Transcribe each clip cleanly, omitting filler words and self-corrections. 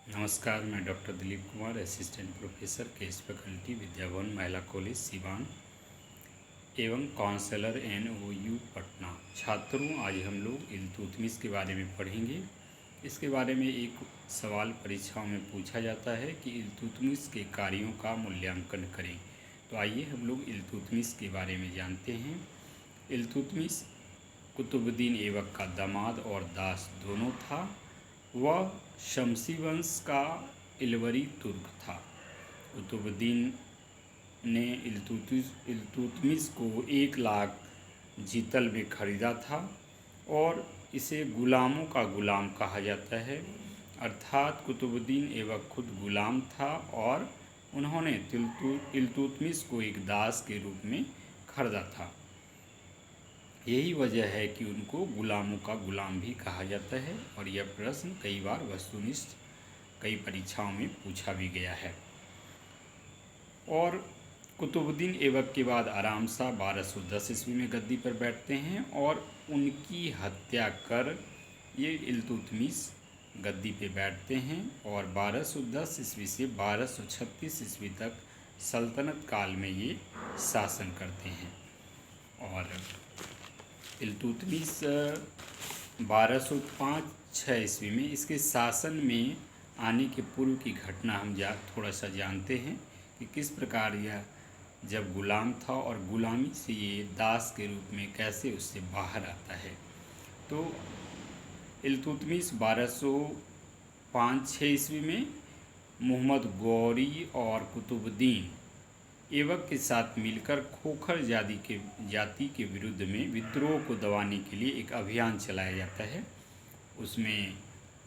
नमस्कार, मैं doctor Dilip Kumar, assistant professor केस फैकल्टी विद्याभवन महिला कॉलेज सिवान एवं काउंसलर NOU पटना। छात्रों, आज हम लोग इल्तुतमिश के बारे में पढ़ेंगे। इसके बारे में एक सवाल परीक्षाओं में पूछा जाता है कि इल्तुतमिश के कार्यों का मूल्यांकन करें। तो आइए हम लोग इल्तुतमिश के बारे में जानते हैं। इल्तुतमिश कुतुबुद्दीन ऐबक का दामाद और दास दोनों था। वह शमसी वंश का इलवरी तुर्क था। कुतुबुद्दीन ने इल्तुतमिश को 1 लाख जीतल में खरीदा था और इसे गुलामों का गुलाम कहा जाता है। अर्थात कुतुबुद्दीन ऐबक खुद गुलाम था और उन्होंने इल्तुतमिश को एक दास के रूप में खरीदा था। यही वजह है कि उनको गुलामों का गुलाम भी कहा जाता है और यह प्रश्न कई बार वस्तुनिष्ठ कई परीक्षाओं में पूछा भी गया है। और कुतुबुद्दीन ऐबक के बाद आराम शाह 1210 ईस्वी में गद्दी पर बैठते हैं और उनकी हत्या कर ये इल्तुतमिश गद्दी पे बैठते हैं और 1210 ईस्वी से 1236 ईस्वी तक सल्तनत काल में ये शासन करते हैं। और इल्तुतमिश 1205-6 ईस्वी में इसके शासन में आने के पूर्व की घटना हम थोड़ा सा जानते हैं कि किस प्रकार यह जब गुलाम था और गुलामी से ये दास के रूप में कैसे उससे बाहर आता है। तो इल्तुतमिश 1205-6 ईस्वी में मोहम्मद गौरी और कुतुबुद्दीन ऐबक के साथ मिलकर खोखर जाति के विरुद्ध में विद्रोह को दबाने के लिए एक अभियान चलाया जाता है। उसमें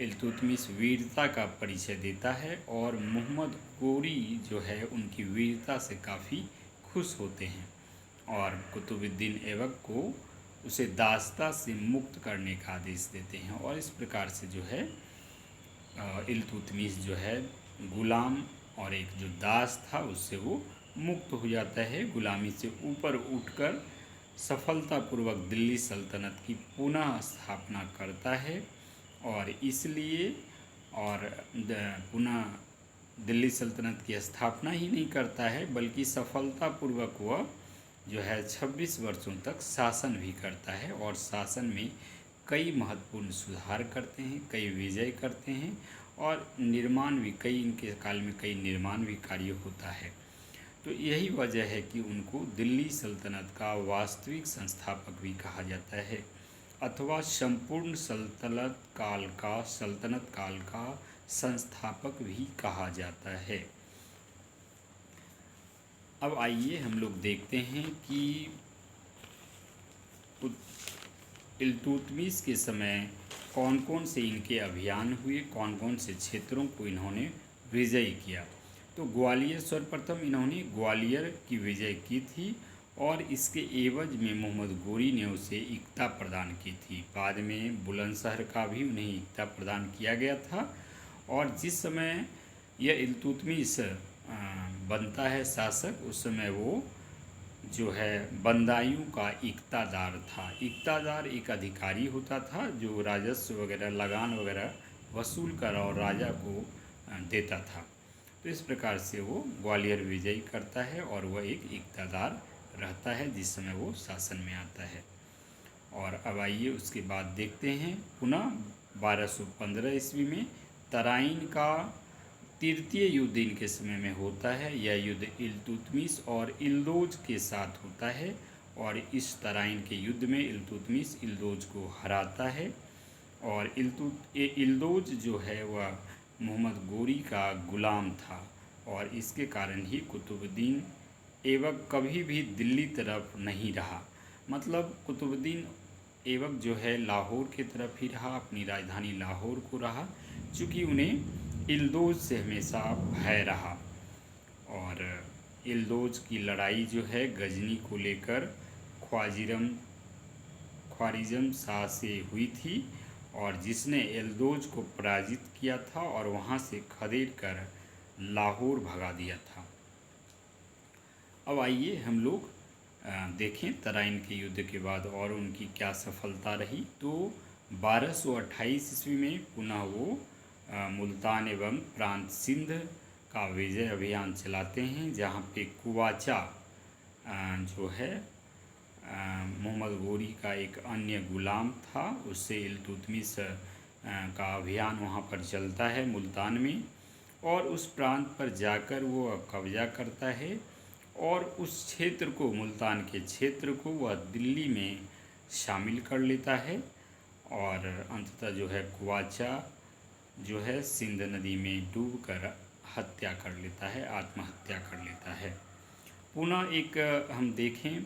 इल्तुतमिश वीरता का परिचय देता है और मोहम्मद गौरी जो है उनकी वीरता से काफ़ी खुश होते हैं और कुतुबुद्दीन ऐबक को उसे दासता से मुक्त करने का आदेश देते हैं। और इस प्रकार से जो है इल्तुतमिश जो है गुलाम और एक जो दास था उससे वो मुक्त हो जाता है, गुलामी से ऊपर उठकर सफलतापूर्वक दिल्ली सल्तनत की पुनः स्थापना करता है। और इसलिए पुनः दिल्ली सल्तनत की स्थापना ही नहीं करता है बल्कि सफलतापूर्वक वह जो है 26 वर्षों तक शासन भी करता है और शासन में कई महत्वपूर्ण सुधार करते हैं, कई विजय करते हैं और निर्माण भी इनके काल में कई निर्माण भी कार्य होता है। तो यही वजह है कि उनको दिल्ली सल्तनत का वास्तविक संस्थापक भी कहा जाता है अथवा संपूर्ण सल्तनत काल का संस्थापक भी कहा जाता है। अब आइए हम लोग देखते हैं कि इल्तुतमिश के समय कौन कौन से इनके अभियान हुए, कौन कौन से क्षेत्रों को इन्होंने विजय किया। तो ग्वालियर सर्वप्रथम इन्होंने ग्वालियर की विजय की थी और इसके एवज में मोहम्मद गौरी ने उसे एकता प्रदान की थी। बाद में बुलंदशहर का भी उन्हें एकता प्रदान किया गया था। और जिस समय यह इल्तुतमिश बनता है शासक, उस समय वो जो है बंदायूं का इक्तादार था। इक्तादार एक अधिकारी होता था जो राजस्व वगैरह लगान वगैरह वसूल कर और राजा को देता था। तो इस प्रकार से वो ग्वालियर विजय करता है और वह एक इक्तादार रहता है जिस समय वो शासन में आता है। और अब आइए उसके बाद देखते हैं पुनः 1215 ईस्वी में तराइन का तृतीय युद्ध इनके समय में होता है। यह युद्ध इल्तुतमिश और इल्दोज के साथ होता है और इस तराइन के युद्ध में इल्तुतमिश इल्दोज को हराता है। और इल्दोज जो है वह मोहम्मद गौरी का गुलाम था और इसके कारण ही कुतुबुद्दीन ऐबक कभी भी दिल्ली तरफ नहीं रहा। मतलब कुतुबुद्दीन ऐबक जो है लाहौर की तरफ ही रहा, अपनी राजधानी लाहौर को रहा, चूँकि उन्हें इल्दोज से हमेशा भय रहा। और इल्दोज की लड़ाई जो है गजनी को लेकर ख्वारिज़म शाह से हुई थी और जिसने इल्दोज को पराजित किया था और वहाँ से खदेड़ कर लाहौर भगा दिया था। अब आइए हम लोग देखें तराइन के युद्ध के बाद और उनकी क्या सफलता रही। तो 1228 ईस्वी में पुनः वो मुल्तान एवं प्रांत सिंध का विजय अभियान चलाते हैं, जहाँ पे कुवाचा जो है मोहम्मद गोरी का एक अन्य गुलाम था, उससे इल्तुतमिश का अभियान वहाँ पर चलता है मुल्तान में, और उस प्रांत पर जाकर वो कब्जा करता है और उस क्षेत्र को, मुल्तान के क्षेत्र को, वह दिल्ली में शामिल कर लेता है और अंततः जो है कुवाचा जो है सिंध नदी में डूबकर हत्या कर लेता है, आत्महत्या कर लेता है। पुनः एक हम देखें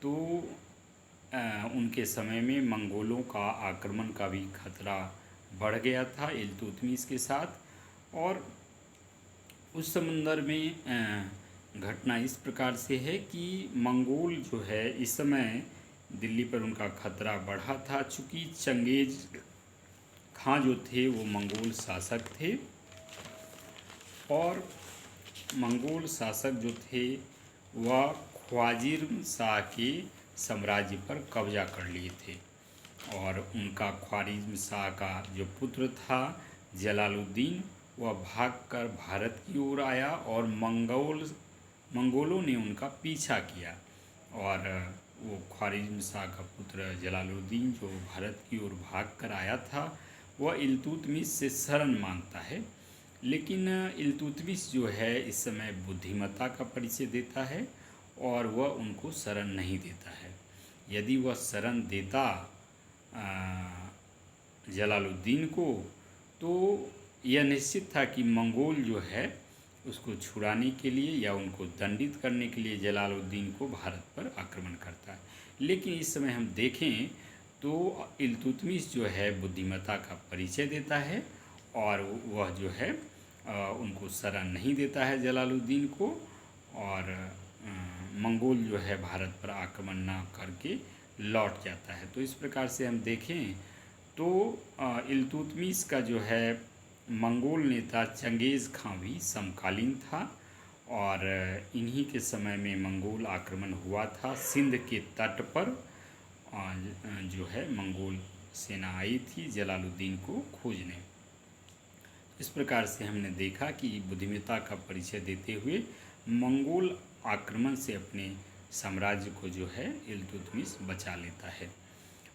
तो उनके समय में मंगोलों का आक्रमण का भी खतरा बढ़ गया था इल्तुतमिश के साथ, और उस संदर्भ में घटना इस प्रकार से है कि मंगोल जो है इस समय दिल्ली पर उनका खतरा बढ़ा था, चूँकि चंगेज खां जो थे वो मंगोल शासक थे और मंगोल शासक जो थे वह ख्वारिज़्म शाह के साम्राज्य पर कब्जा कर लिए थे, और उनका ख्वारिज़्म शाह का जो पुत्र था जलालुद्दीन, वह भागकर भारत की ओर आया और मंगोलों ने उनका पीछा किया, और वो ख्वारिज़्म शाह का पुत्र जलालुद्दीन जो भारत की ओर भागकर आया था, वह इल्तुतमिश से शरण मांगता है। लेकिन इल्तुतमिश जो है इस समय बुद्धिमत्ता का परिचय देता है और वह उनको शरण नहीं देता है। यदि वह शरण देता जलालुद्दीन को, तो यह निश्चित था कि मंगोल जो है उसको छुड़ाने के लिए या उनको दंडित करने के लिए जलालुद्दीन को भारत पर आक्रमण करता है। लेकिन इस समय हम देखें तो इल्तुतमिश जो है बुद्धिमत्ता का परिचय देता है और वह जो है उनको शरण नहीं देता है जलालुद्दीन को, और मंगोल जो है भारत पर आक्रमण न करके लौट जाता है। तो इस प्रकार से हम देखें तो इल्तुतमिश का जो है मंगोल नेता चंगेज़ खां भी समकालीन था, और इन्हीं के समय में मंगोल आक्रमण हुआ था सिंध के तट पर, जो है मंगोल सेना आई थी जलालुद्दीन को खोजने। इस प्रकार से हमने देखा कि बुद्धिमत्ता का परिचय देते हुए मंगोल आक्रमण से अपने साम्राज्य को जो है इल्तुतमिश बचा लेता है।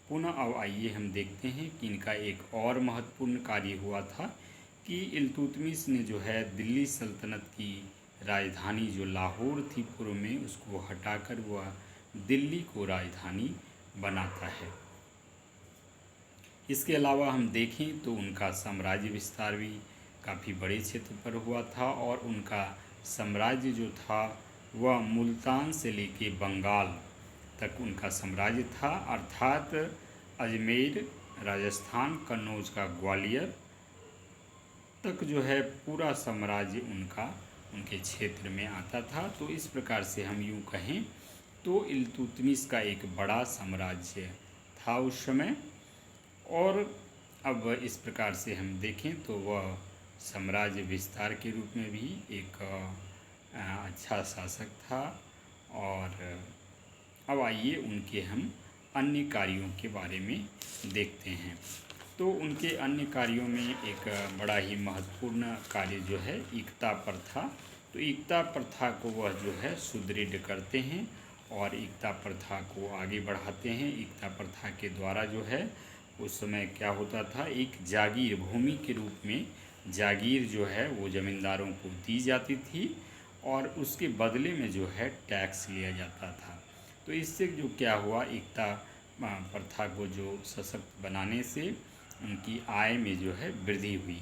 पुनः अब आइए हम देखते हैं कि इनका एक और महत्वपूर्ण कार्य हुआ था कि इल्तुतमिश ने जो है दिल्ली सल्तनत की राजधानी जो लाहौर थी पूर्व में, उसको हटाकर वह दिल्ली को राजधानी बनाता है। इसके अलावा हम देखें तो उनका साम्राज्य विस्तार भी काफ़ी बड़े क्षेत्र पर हुआ था, और उनका साम्राज्य जो था वह मुल्तान से लेके बंगाल तक उनका साम्राज्य था, अर्थात अजमेर, राजस्थान, कन्नौज का ग्वालियर तक जो है पूरा साम्राज्य उनके क्षेत्र में आता था। तो इस प्रकार से हम यूँ कहें तो इल्तुतमिश का एक बड़ा साम्राज्य था उस समय, और अब इस प्रकार से हम देखें तो वह साम्राज्य विस्तार के रूप में भी एक अच्छा शासक था। और अब आइए उनके हम अन्य कार्यों के बारे में देखते हैं। तो उनके अन्य कार्यों में एक बड़ा ही महत्वपूर्ण कार्य जो है एकता प्रथा। तो एकता प्रथा को वह जो है सुदृढ़ करते हैं और एकता प्रथा को आगे बढ़ाते हैं। एकता प्रथा के द्वारा जो है उस समय क्या होता था, एक जागीर भूमि के रूप में जागीर जो है वो ज़मींदारों को दी जाती थी और उसके बदले में जो है टैक्स लिया जाता था। तो इससे जो क्या हुआ, एकता प्रथा को जो सशक्त बनाने से उनकी आय में जो है वृद्धि हुई।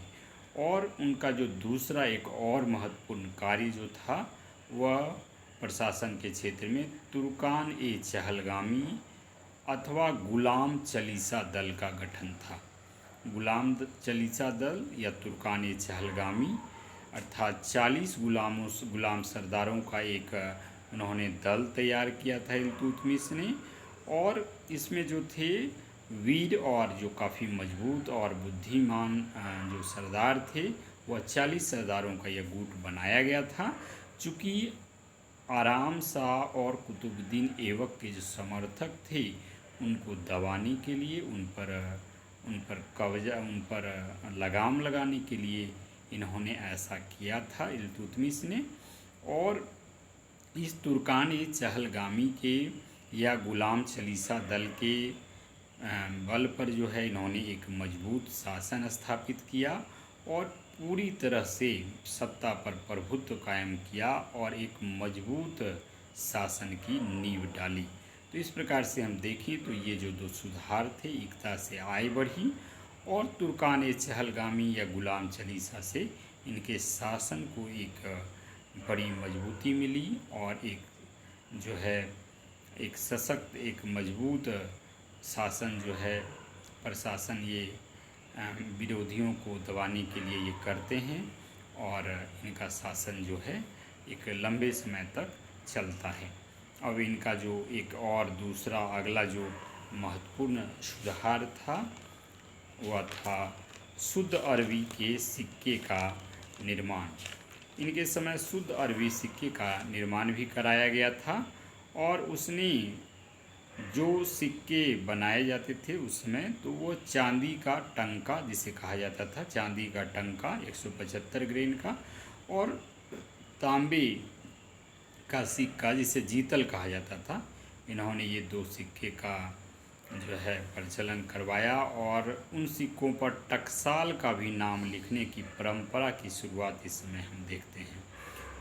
और उनका जो दूसरा एक और महत्वपूर्ण कार्य जो था वह प्रशासन के क्षेत्र में तुर्कान-ए-चहलगामी अथवा गुलाम चालीसा दल का गठन था। गुलाम चालीसा दल या तुर्कान-ए-चहलगामी अर्थात 40 गुलाम सरदारों का एक उन्होंने दल तैयार किया था इल्तुतमिश ने, और इसमें जो थे वीर और जो काफ़ी मजबूत और बुद्धिमान जो सरदार थे वह 40 सरदारों का यह गुट बनाया गया था। चूँकि आराम शाह और कुतुबुद्दीन ऐबक के जो समर्थक थे उनको दबाने के लिए, उन पर उन पर कब्जा, उन पर लगाम लगाने के लिए इन्होंने ऐसा किया था इल्तुतमिश ने। और इस तुर्कान चहलगामी के या गुलाम चालीसा दल के बल पर जो है इन्होंने एक मजबूत शासन स्थापित किया और पूरी तरह से सत्ता पर प्रभुत्व कायम किया और एक मजबूत शासन की नींव डाली। तो इस प्रकार से हम देखें तो ये जो दो सुधार थे, एकता से आय बढ़ी और तुर्कान चहलगामी या गुलाम चालीसा से इनके शासन को एक बड़ी मजबूती मिली और एक जो है एक सशक्त, एक मजबूत शासन जो है प्रशासन ये विरोधियों को दबाने के लिए ये करते हैं और इनका शासन जो है एक लंबे समय तक चलता है। अब इनका जो एक और दूसरा अगला जो महत्वपूर्ण सुधार था वह था शुद्ध अरबी के सिक्के का निर्माण। इनके समय शुद्ध अरबी सिक्के का निर्माण भी कराया गया था और उसने जो सिक्के बनाए जाते थे उसमें तो वो चांदी का टंका जिसे कहा जाता था, चांदी का टंका 175 ग्रेन का, और तांबे का सिक्का जिसे जीतल कहा जाता था। इन्होंने ये दो सिक्के का जो है प्रचलन करवाया और उन सिक्कों पर टकसाल का भी नाम लिखने की परंपरा की शुरुआत इस समय हम देखते हैं।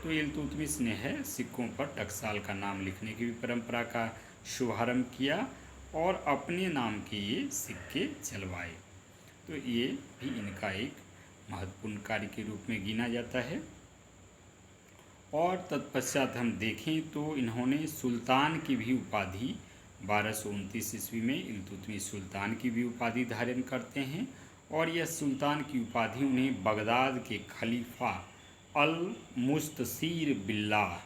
तो इल्तुतमिश ने है सिक्कों पर टकसाल का नाम लिखने की भी परंपरा का शुभारंभ किया और अपने नाम के ये सिक्के चलवाए। तो ये भी इनका एक महत्वपूर्ण कार्य के रूप में गिना जाता है। और तत्पश्चात हम देखें तो इन्होंने सुल्तान की भी उपाधि 1229 ईस्वी में इल्तुतमिश सुल्तान की भी उपाधि धारण करते हैं और यह सुल्तान की उपाधि उन्हें बगदाद के खलीफा अल मुस्तसीर बिल्लाह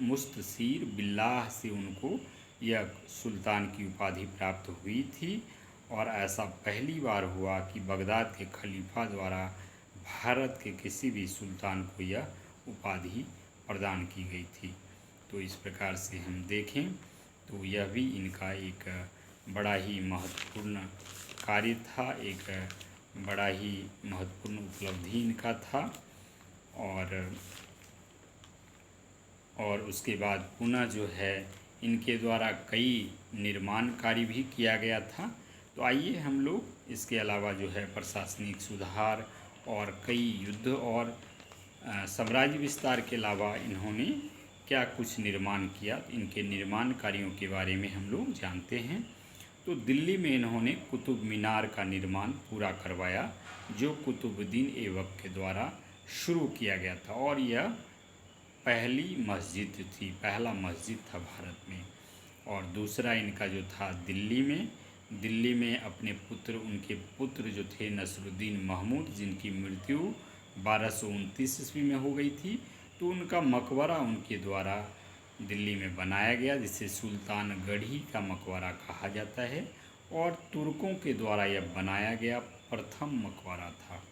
मुस्तसीर बिल्लाह से उनको यह सुल्तान की उपाधि प्राप्त हुई थी। और ऐसा पहली बार हुआ कि बगदाद के खलीफा द्वारा भारत के किसी भी सुल्तान को यह उपाधि प्रदान की गई थी। तो इस प्रकार से हम देखें तो यह भी इनका एक बड़ा ही महत्वपूर्ण कार्य था, एक बड़ा ही महत्वपूर्ण उपलब्धि इनका था। और उसके बाद पुनः जो है इनके द्वारा कई निर्माण कार्य भी किया गया था। तो आइए हम लोग इसके अलावा जो है प्रशासनिक सुधार और कई युद्ध और साम्राज्य विस्तार के अलावा इन्होंने क्या कुछ निर्माण किया, इनके निर्माण कार्यों के बारे में हम लोग जानते हैं। तो दिल्ली में इन्होंने कुतुब मीनार का निर्माण पूरा करवाया जो कुतुबुद्दीन ऐबक के द्वारा शुरू किया गया था और यह पहली मस्जिद थी, पहला मस्जिद था भारत में। और दूसरा इनका जो था दिल्ली में अपने पुत्र, उनके पुत्र जो थे नसरुद्दीन महमूद जिनकी मृत्यु 1229 ईस्वी में हो गई थी, तो उनका मकबरा उनके द्वारा दिल्ली में बनाया गया जिसे सुल्तान गढ़ी का मकबरा कहा जाता है और तुर्कों के द्वारा यह बनाया गया प्रथम मकबरा था।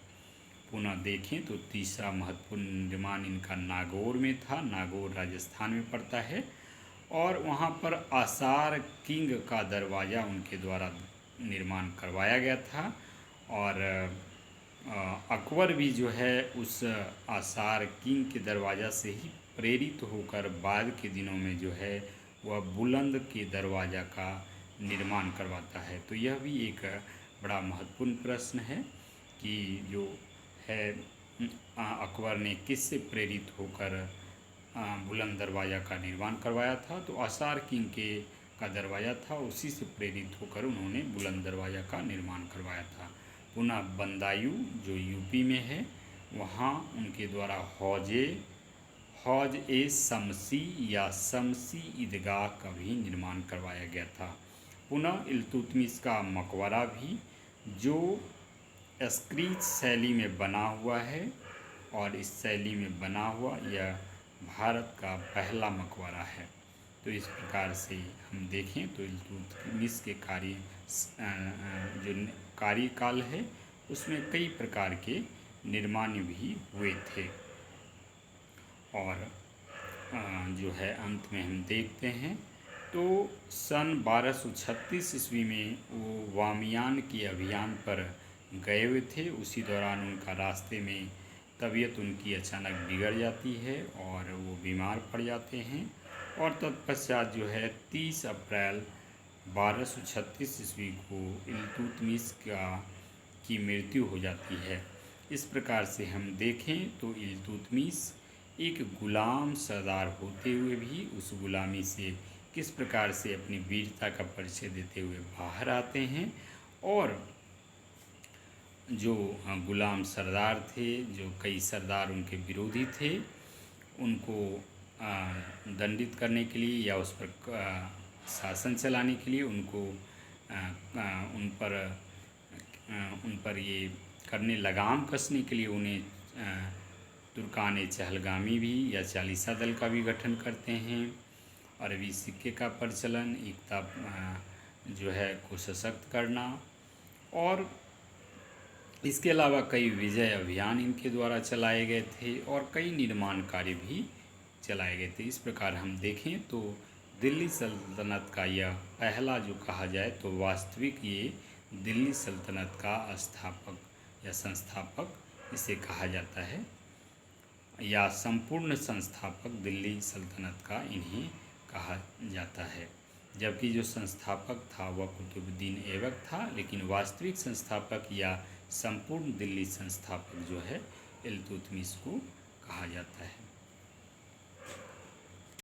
पुनः देखें तो तीसरा महत्वपूर्ण निर्माण इनका नागौर में था, नागौर राजस्थान में पड़ता है और वहाँ पर आसार किंग का दरवाज़ा उनके द्वारा निर्माण करवाया गया था। और अकबर भी जो है उस आसार किंग के दरवाज़ा से ही प्रेरित होकर बाद के दिनों में जो है वह बुलंद के दरवाज़ा का निर्माण करवाता है। तो यह भी एक बड़ा महत्वपूर्ण प्रश्न है कि जो है अकबर ने किससे प्रेरित होकर बुलंद दरवाज़ा का निर्माण करवाया था। तो आसार किंग का दरवाज़ा था, उसी से प्रेरित होकर उन्होंने बुलंद दरवाज़ा का निर्माण करवाया था। पुनः बंदायूं जो यूपी में है वहाँ उनके द्वारा हौज ए शमसी या शमसी ईदगाह का भी निर्माण करवाया गया था। पुनः इल्तुतमिश का मकबरा भी जो स्क्रीच शैली में बना हुआ है और इस शैली में बना हुआ यह भारत का पहला मकबरा है। तो इस प्रकार से हम देखें तो इल्तुतमिश के जो कार्यकाल है उसमें कई प्रकार के निर्माण भी हुए थे। और जो है अंत में हम देखते हैं तो सन 1236 ईस्वी में वो वामियान के अभियान पर गए हुए थे। उसी दौरान उनका रास्ते में तबीयत उनकी अचानक बिगड़ जाती है और वो बीमार पड़ जाते हैं और तत्पश्चात जो है 30 अप्रैल 1236 ईस्वी को इल्तुतमिश की मृत्यु हो जाती है। इस प्रकार से हम देखें तो इल्तुतमिश एक गुलाम सरदार होते हुए भी उस गुलामी से किस प्रकार से अपनी वीरता का परिचय देते हुए बाहर आते हैं और जो गुलाम सरदार थे, जो कई सरदार उनके विरोधी थे, उनको दंडित करने के लिए या उस पर शासन चलाने के लिए उनको उन पर ये करने लगाम कसने के लिए उन्हें तुर्कान चहलगामी भी या चालीसा दल का भी गठन करते हैं। अरबी सिक्के का प्रचलन, एकता जो है को सशक्त करना और इसके अलावा कई विजय अभियान इनके द्वारा चलाए गए थे और कई निर्माण कार्य भी चलाए गए थे। इस प्रकार हम देखें तो दिल्ली सल्तनत का यह पहला जो कहा जाए तो वास्तविक ये दिल्ली सल्तनत का स्थापक या संस्थापक इसे कहा जाता है या संपूर्ण संस्थापक दिल्ली सल्तनत का इन्हें कहा जाता है। जबकि जो संस्थापक था वह कुतुबुद्दीन ऐबक था, लेकिन वास्तविक संस्थापक या संपूर्ण दिल्ली संस्थापक जो है इल्तुतमिश को कहा जाता है।